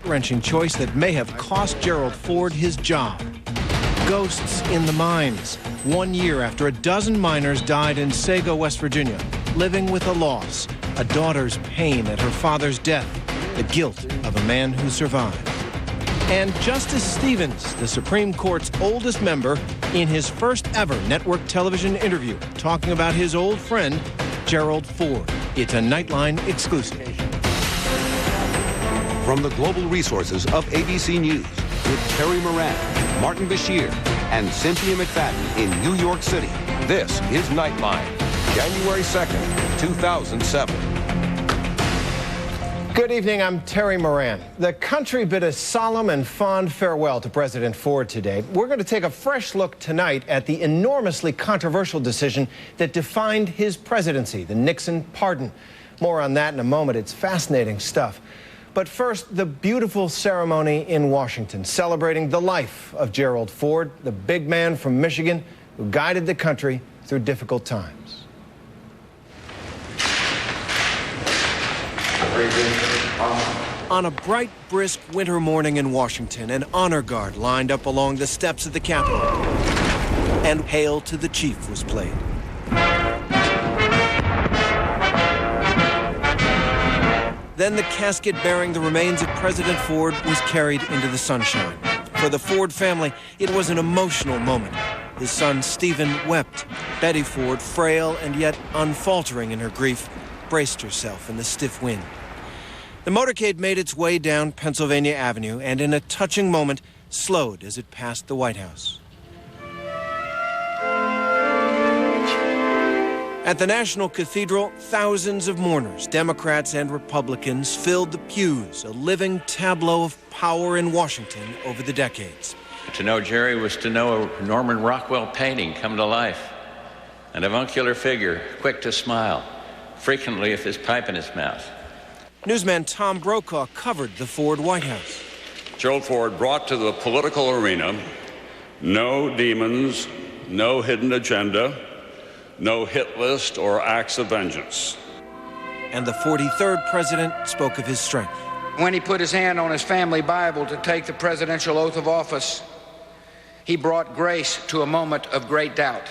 gut-wrenching choice that may have cost Gerald Ford his job. Ghosts in the mines. 1 year after a dozen miners died in Sago, West Virginia, living with a loss, a daughter's pain at her father's death, the guilt of a man who survived. And Justice Stevens, the Supreme Court's oldest member, in his first ever network television interview, talking about his old friend, Gerald Ford. It's a NightLine exclusive. From the global resources of ABC News, with Terry Moran, Martin Bashir, and Cynthia McFadden in New York City, this is NightLine, January 2nd, 2007. Good evening, I'm Terry Moran. The country bid a solemn and fond farewell to President Ford today. We're going to take a fresh look tonight at the enormously controversial decision that defined his presidency, the Nixon pardon. More on that in a moment. It's fascinating stuff. But first, the beautiful ceremony in Washington, celebrating the life of Gerald Ford, the big man from Michigan who guided the country through difficult times. On a bright, brisk winter morning in Washington, an honor guard lined up along the steps of the Capitol, and "Hail to the Chief" was played. Then the casket bearing the remains of President Ford was carried into the sunshine. For the Ford family, it was an emotional moment. His son, Stephen, wept. Betty Ford, frail and yet unfaltering in her grief, braced herself in the stiff wind. The motorcade made its way down Pennsylvania Avenue and, in a touching moment, slowed as it passed the White House. At the National Cathedral, thousands of mourners, Democrats and Republicans, filled the pews, a living tableau of power in Washington over the decades. To know Jerry was to know a Norman Rockwell painting come to life, an avuncular figure, quick to smile, frequently with his pipe in his mouth. Newsman Tom Brokaw covered the Ford White House. Gerald Ford brought to the political arena no demons, no hidden agenda, no hit list or acts of vengeance. And the 43rd president spoke of his strength. When he put his hand on his family Bible to take the presidential oath of office, he brought grace to a moment of great doubt.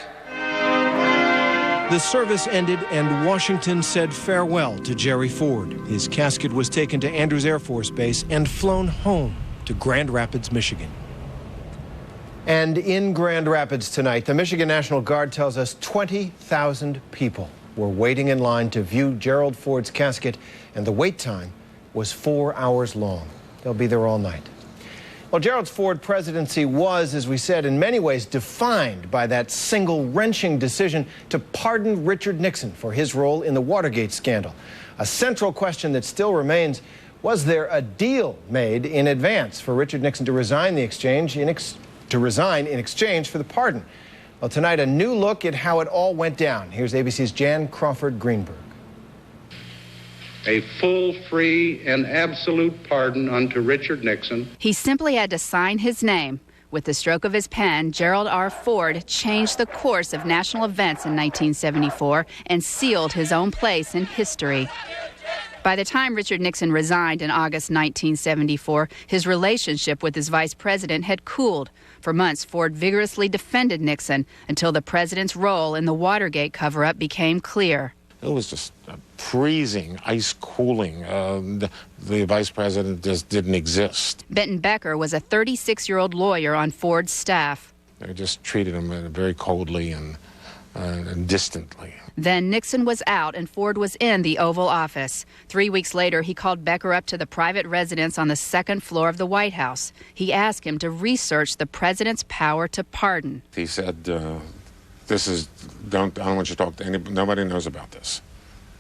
The service ended and Washington said farewell to Jerry Ford. His casket was taken to Andrews Air Force Base and flown home to Grand Rapids, Michigan. And in Grand Rapids tonight, the Michigan National Guard tells us 20,000 people were waiting in line to view Gerald Ford's casket, and the wait time was 4 hours long. They'll be there all night. Well, Gerald Ford's presidency was, as we said, in many ways defined by that single wrenching decision to pardon Richard Nixon for his role in the Watergate scandal. A central question that still remains: was there a deal made in advance for Richard Nixon to resign in exchange for the pardon? Well, tonight, a new look at how it all went down. Here's ABC's Jan Crawford Greenberg. A full, free, and absolute pardon unto Richard Nixon. He simply had to sign his name. With the stroke of his pen, Gerald R. Ford changed the course of national events in 1974 and sealed his own place in history. By the time Richard Nixon resigned in August 1974, his relationship with his vice president had cooled. For months, Ford vigorously defended Nixon until the president's role in the Watergate cover-up became clear. It was just freezing, ice cooling. The vice president just didn't exist. Benton Becker was a 36-year-old lawyer on Ford's staff. They just treated him very coldly and distantly. Then Nixon was out and Ford was in the Oval Office. 3 weeks later, he called Becker up to the private residence on the second floor of the White House. He asked him to research the president's power to pardon. He said, I don't want you to talk to anybody. Nobody knows about this.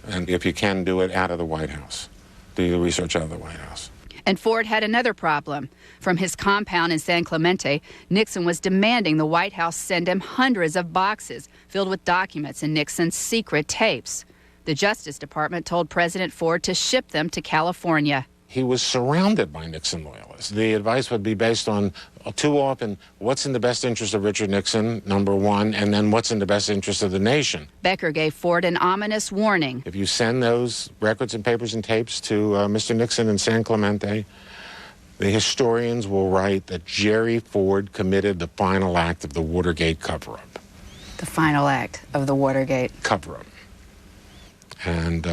And if you can, do it out of the White House. Do the research out of the White House. And Ford had another problem. From his compound in San Clemente, Nixon was demanding the White House send him hundreds of boxes filled with documents and Nixon's secret tapes. The Justice Department told President Ford to ship them to California. He was surrounded by Nixon loyalists. The advice would be based on, too often, what's in the best interest of Richard Nixon, number one, and then what's in the best interest of the nation. Becker gave Ford an ominous warning. If you send those records and papers and tapes to Mr. Nixon in San Clemente, The historians will write that Jerry Ford committed the final act of the Watergate cover-up. The final act of the Watergate Cover-up. And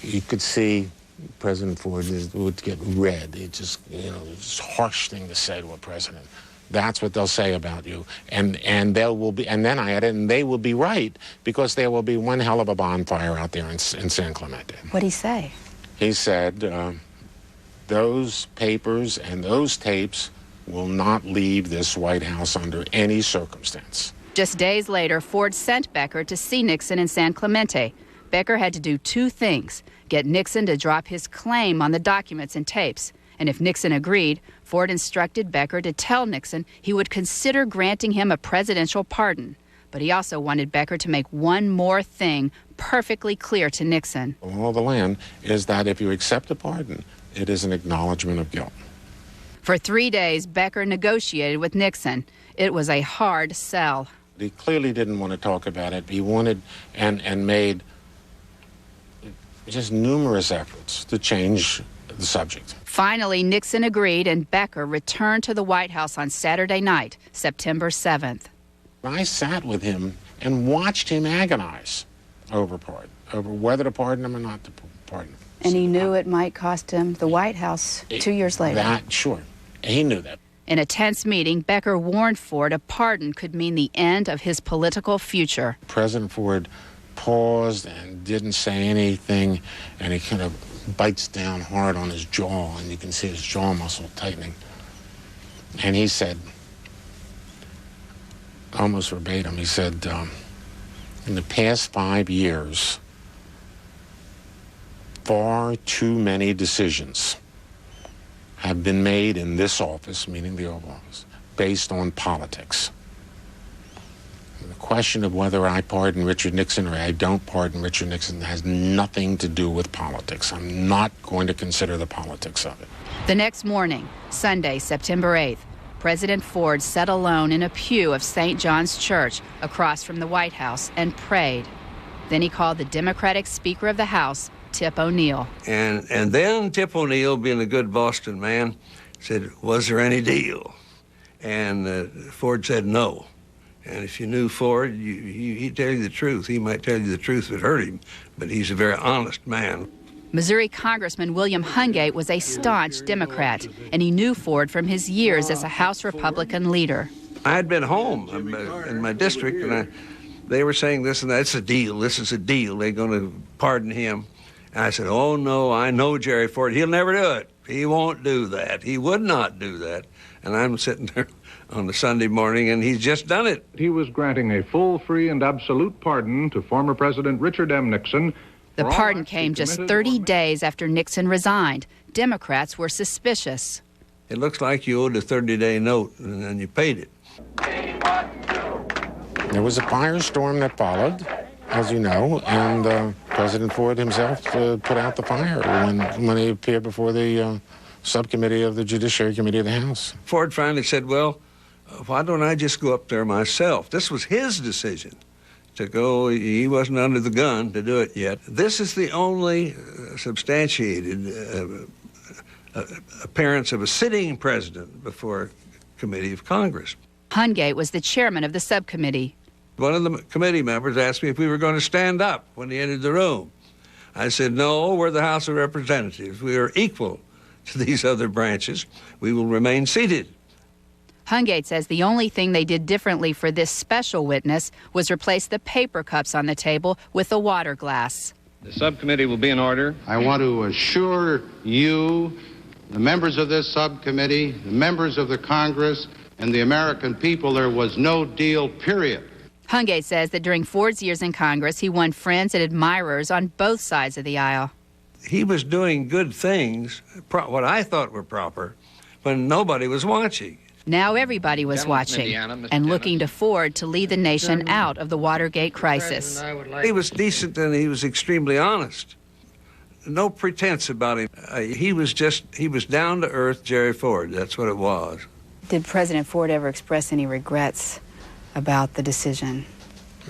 you could see President Ford would get red. It just, it's a harsh thing to say to a president. That's what they'll say about you. And then I added, and they will be right, because there will be one hell of a bonfire out there in San Clemente. What'd he say? He said, those papers and those tapes will not leave this White House under any circumstance. Just days later, Ford sent Becker to see Nixon in San Clemente. Becker had to do two things: get Nixon to drop his claim on the documents and tapes. And if Nixon agreed, Ford instructed Becker to tell Nixon he would consider granting him a presidential pardon. But he also wanted Becker to make one more thing perfectly clear to Nixon. The law of the land is that if you accept a pardon, it is an acknowledgement of guilt. For 3 days, Becker negotiated with Nixon. It was a hard sell. He clearly didn't want to talk about it. He wanted and made just numerous efforts to change the subject. Finally, Nixon agreed, and Becker returned to the White House on Saturday night, September 7th. I sat with him and watched him agonize over whether to pardon him or not to pardon him. And he knew it might cost him the White House 2 years later. Sure. He knew that. In a tense meeting, Becker warned Ford a pardon could mean the end of his political future. President Ford paused and didn't say anything, and he kind of bites down hard on his jaw, and you can see his jaw muscle tightening. And he said, almost verbatim, he said, in the past 5 years, far too many decisions have been made in this office, meaning the Oval Office, based on politics. And the question of whether I pardon Richard Nixon or I don't pardon Richard Nixon has nothing to do with politics. I'm not going to consider the politics of it. The next morning, Sunday, September 8th, President Ford sat alone in a pew of St. John's Church across from the White House and prayed. Then he called the Democratic Speaker of the House, Tip O'Neill. And then Tip O'Neill, being a good Boston man, said, was there any deal? And Ford said no. And if you knew Ford, he'd tell you the truth. He might tell you the truth if it hurt him, but he's a very honest man. Missouri Congressman William Hungate was a staunch Democrat, and he knew Ford from his years as a House Republican leader. I had been home in my district, and they were saying this and that. It's a deal. This is a deal. They're going to pardon him. And I said, oh, no, I know Jerry Ford. He'll never do it. He won't do that. He would not do that. And I'm sitting there on the Sunday morning, and he's just done it. He was granting a full, free, and absolute pardon to former President Richard M. Nixon. The pardon came just 30 days after Nixon resigned. Democrats were suspicious. It looks like you owed a 30-day note, and then you paid it. There was a firestorm that followed, as you know, and President Ford himself put out the fire when he appeared before the subcommittee of the Judiciary Committee of the House. Ford finally said, well, why don't I just go up there myself? This was his decision to go. He wasn't under the gun to do it yet. This is the only substantiated appearance of a sitting president before a committee of Congress. Hungate was the chairman of the subcommittee. One of the committee members asked me if we were going to stand up when he entered the room. I said, no, we're the House of Representatives. We are equal to these other branches. We will remain seated. Hungate says the only thing they did differently for this special witness was replace the paper cups on the table with a water glass. The subcommittee will be in order. I want to assure you, the members of this subcommittee, the members of the Congress, and the American people, there was no deal, period. Hungate says that during Ford's years in Congress, he won friends and admirers on both sides of the aisle. He was doing good things, what I thought were proper, when nobody was watching. Now everybody was watching and looking to Ford to lead the nation out of the Watergate crisis. He was decent and he was extremely honest. No pretense about him. He was down to earth Jerry Ford. That's what it was. Did President Ford ever express any regrets about the decision?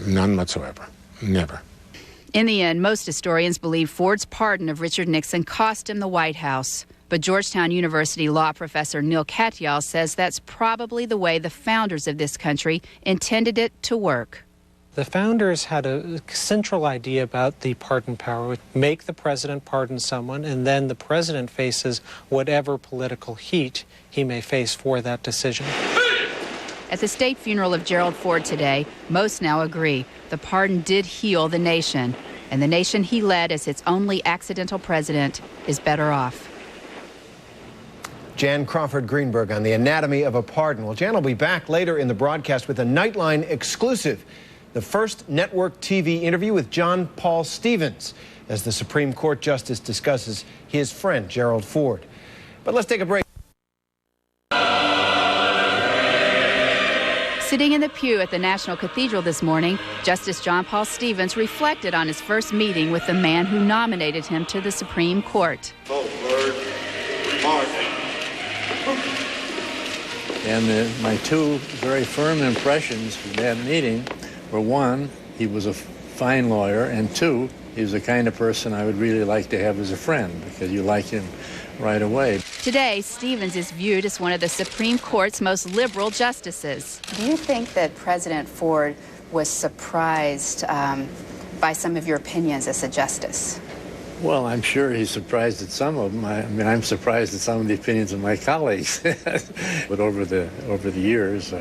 None whatsoever. Never. In the end, most historians believe Ford's pardon of Richard Nixon cost him the White House. But Georgetown University law professor Neil Katyal says that's probably the way the founders of this country intended it to work. The founders had a central idea about the pardon power: make the president pardon someone, and then the president faces whatever political heat he may face for that decision. At the state funeral of Gerald Ford today, most now agree the pardon did heal the nation, and the nation he led as its only accidental president is better off. Jan Crawford Greenberg on the anatomy of a pardon. Well, Jan will be back later in the broadcast with a NightLine exclusive, the first network TV interview with John Paul Stevens, as the Supreme Court Justice discusses his friend Gerald Ford. But let's take a break. Sitting in the pew at the National Cathedral this morning, Justice John Paul Stevens reflected on his first meeting with the man who nominated him to the Supreme Court. And my two very firm impressions from that meeting were, one, he was a fine lawyer, and two, he was the kind of person I would really like to have as a friend, because you like him right away. Today, Stevens is viewed as one of the Supreme Court's most liberal justices. Do you think that President Ford was surprised by some of your opinions as a justice? Well, I'm sure he's surprised at some of them. I mean, I'm surprised at some of the opinions of my colleagues. But over the years,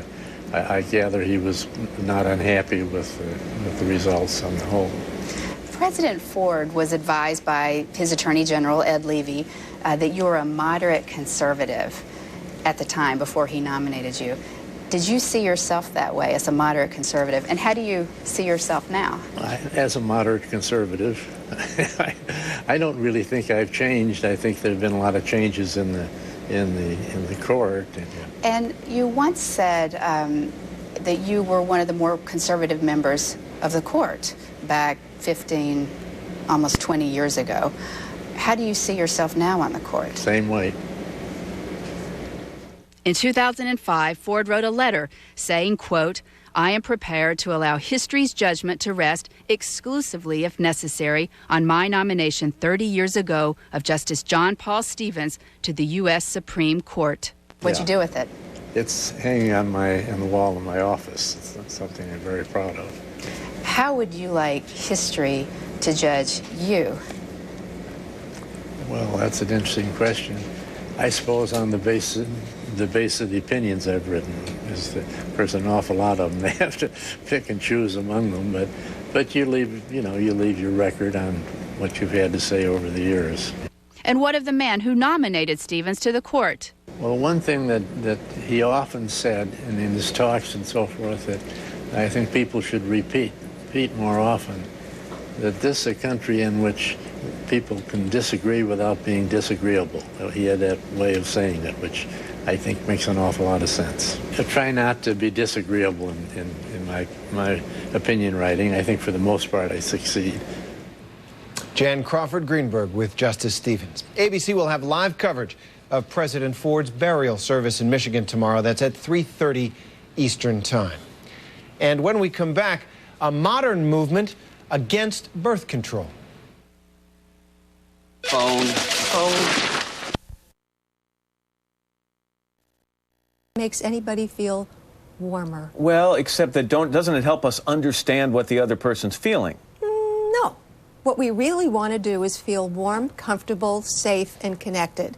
I gather he was not unhappy with the results on the whole. President Ford was advised by his Attorney General, Ed Levy, that you were a moderate conservative at the time before he nominated you. Did you see yourself that way, as a moderate conservative? And how do you see yourself now? As a moderate conservative, I don't really think I've changed. I think there have been a lot of changes in the court. And you once said that you were one of the more conservative members of the court back 15, almost 20 years ago. How do you see yourself now on the court? Same way. In 2005, Ford wrote a letter saying, quote, "I am prepared to allow history's judgment to rest exclusively, if necessary, on my nomination 30 years ago of Justice John Paul Stevens to the U.S. Supreme Court." What'd you do with it? It's hanging on the wall in my office. It's something I'm very proud of. How would you like history to judge you? Well, that's an interesting question. I suppose on the base of the opinions I've written. There's an awful lot of them. They have to pick and choose among them, but you leave your record on what you've had to say over the years. And what of the man who nominated Stevens to the court? Well, one thing that he often said, and in his talks and so forth, that I think people should repeat more often, that this is a country in which people can disagree without being disagreeable. He had that way of saying it, which I think makes an awful lot of sense. I try not to be disagreeable in my opinion writing. I think for the most part I succeed. Jan Crawford Greenberg with Justice Stevens. ABC will have live coverage of President Ford's burial service in Michigan tomorrow. That's at 3:30 Eastern Time. And when we come back, a modern movement against birth control. Phone. Makes anybody feel warmer. Well, except that doesn't it help us understand what the other person's feeling? No. What we really want to do is feel warm, comfortable, safe, and connected.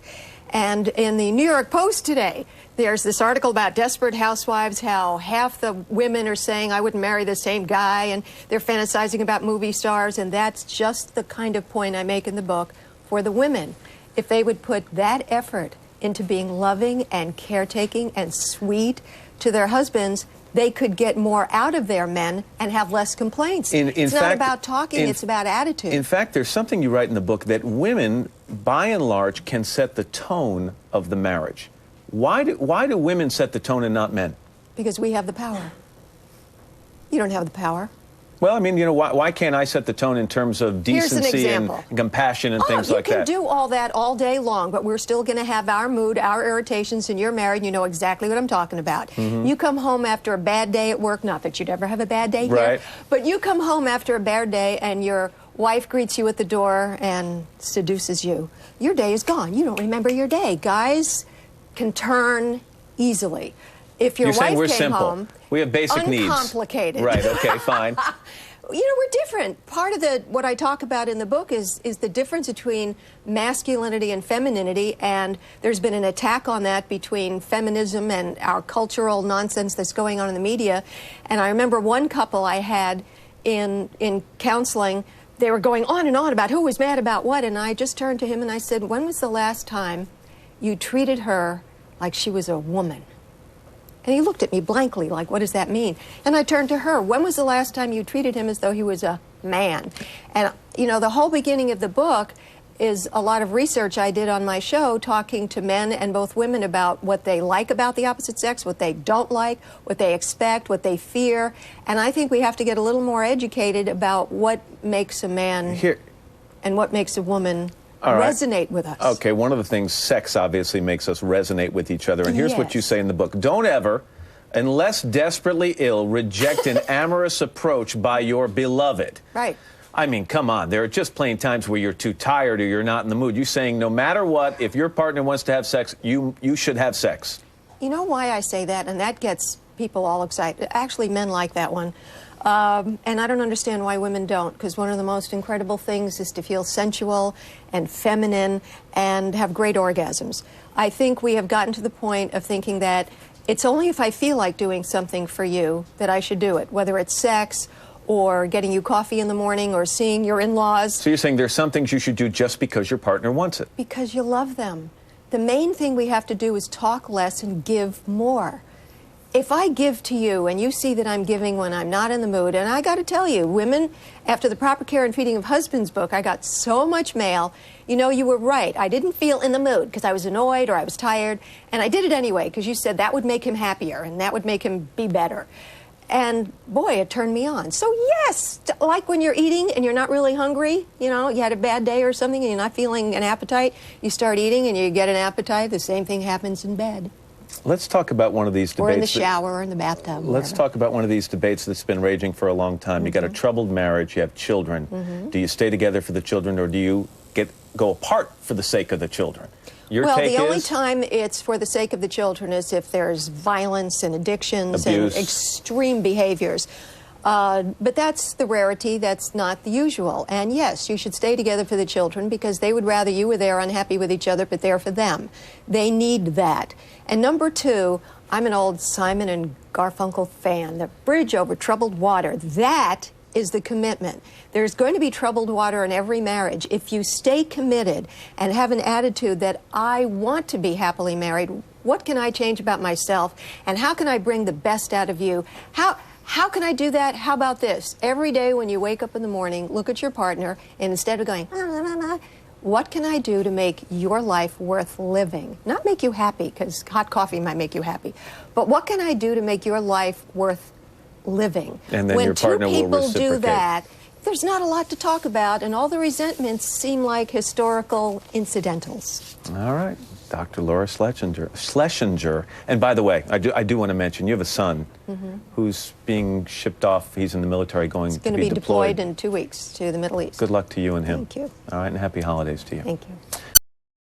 And in the New York Post today, there's this article about desperate housewives, how half the women are saying, I wouldn't marry the same guy, and they're fantasizing about movie stars, and that's just the kind of point I make in the book for the women. If they would put that effort into being loving and caretaking and sweet to their husbands, they could get more out of their men and have less complaints. It's not about talking, it's about attitude. In fact, there's something you write in the book that women, by and large, can set the tone of the marriage. Why do women set the tone and not men? Because we have the power. You don't have the power. Well, I mean, why can't I set the tone in terms of decency and compassion and things like that? You can do all that all day long, but we're still going to have our mood, our irritations, and you're married, and you know exactly what I'm talking about. Mm-hmm. You come home after a bad day at work, not that you'd ever have a bad day here, right. But you come home after a bad day and your wife greets you at the door and seduces you. your day is gone. You don't remember your day. Guys can turn easily. If your You're saying wife we're came simple. home, We have basic needs. uncomplicated. Right, okay, fine. You know, we're different. Part of what I talk about in the book is the difference between masculinity and femininity, and there's been an attack on that between feminism and our cultural nonsense that's going on in the media. And I remember one couple I had in counseling, they were going on and on about who was mad about what, and I just turned to him and I said, when was the last time you treated her like she was a woman? And he looked at me blankly, like, what does that mean? And I turned to her. When was the last time you treated him as though he was a man? And, you know, the whole beginning of the book is a lot of research I did on my show, talking to men and both women about what they like about the opposite sex, what they don't like, what they expect, what they fear. And I think we have to get a little more educated about what makes a man and what makes a woman resonate with us. Okay, one of the things, sex obviously makes us resonate with each other. And here's what you say in the book. Don't ever, unless desperately ill, reject an amorous approach by your beloved. Right. I mean, come on. There are just plain times where you're too tired or you're not in the mood. You're saying no matter what, if your partner wants to have sex, you should have sex. You know why I say that? And that gets people all excited. Actually, men like that one. And I don't understand why women don't, because one of the most incredible things is to feel sensual and feminine and have great orgasms. I think we have gotten to the point of thinking that it's only if I feel like doing something for you that I should do it, whether it's sex or getting you coffee in the morning or seeing your in-laws. So you're saying there's some things you should do just because your partner wants it? Because you love them. The main thing we have to do is talk less and give more. If I give to you and you see that I'm giving when I'm not in the mood, and I got to tell you, women, after the Proper Care and Feeding of Husbands book, I got so much mail. You know, you were right. I didn't feel in the mood because I was annoyed or I was tired, and I did it anyway because you said that would make him happier and that would make him be better. And boy, it turned me on. So yes, like when you're eating and you're not really hungry, you know, you had a bad day or something and you're not feeling an appetite, you start eating and you get an appetite, the same thing happens in bed. Let's talk about one of these debates. Or in the shower or in the bathtub. Let's talk about one of these debates that's been raging for a long time. You got a troubled marriage, you have children. Do you stay together for the children or do you go apart for the sake of the children? Well, the only time it's for the sake of the children is if there's violence and addictions and extreme behaviors. But that's the rarity, that's not the usual. And yes, you should stay together for the children because they would rather you were there unhappy with each other, but there for them. They need that. And number two, I'm an old Simon and Garfunkel fan. The bridge over troubled water, that is the commitment. There's going to be troubled water in every marriage. If you stay committed and have an attitude that I want to be happily married, what can I change about myself? And how can I bring the best out of you? How can I do that? How about this? Every day when you wake up in the morning, look at your partner, and instead of going, what can I do to make your life worth living? Not make you happy, because hot coffee might make you happy, but what can I do to make your life worth living? And then your partner will reciprocate. When two people do that, there's not a lot to talk about, and all the resentments seem like historical incidentals. All right. Dr. Laura Schlesinger. And by the way, I do want to mention, you have a son who's being shipped off. He's in the military going to be deployed in 2 weeks to the Middle East. Good luck to you and him. Thank you. All right, and happy holidays to you. Thank you.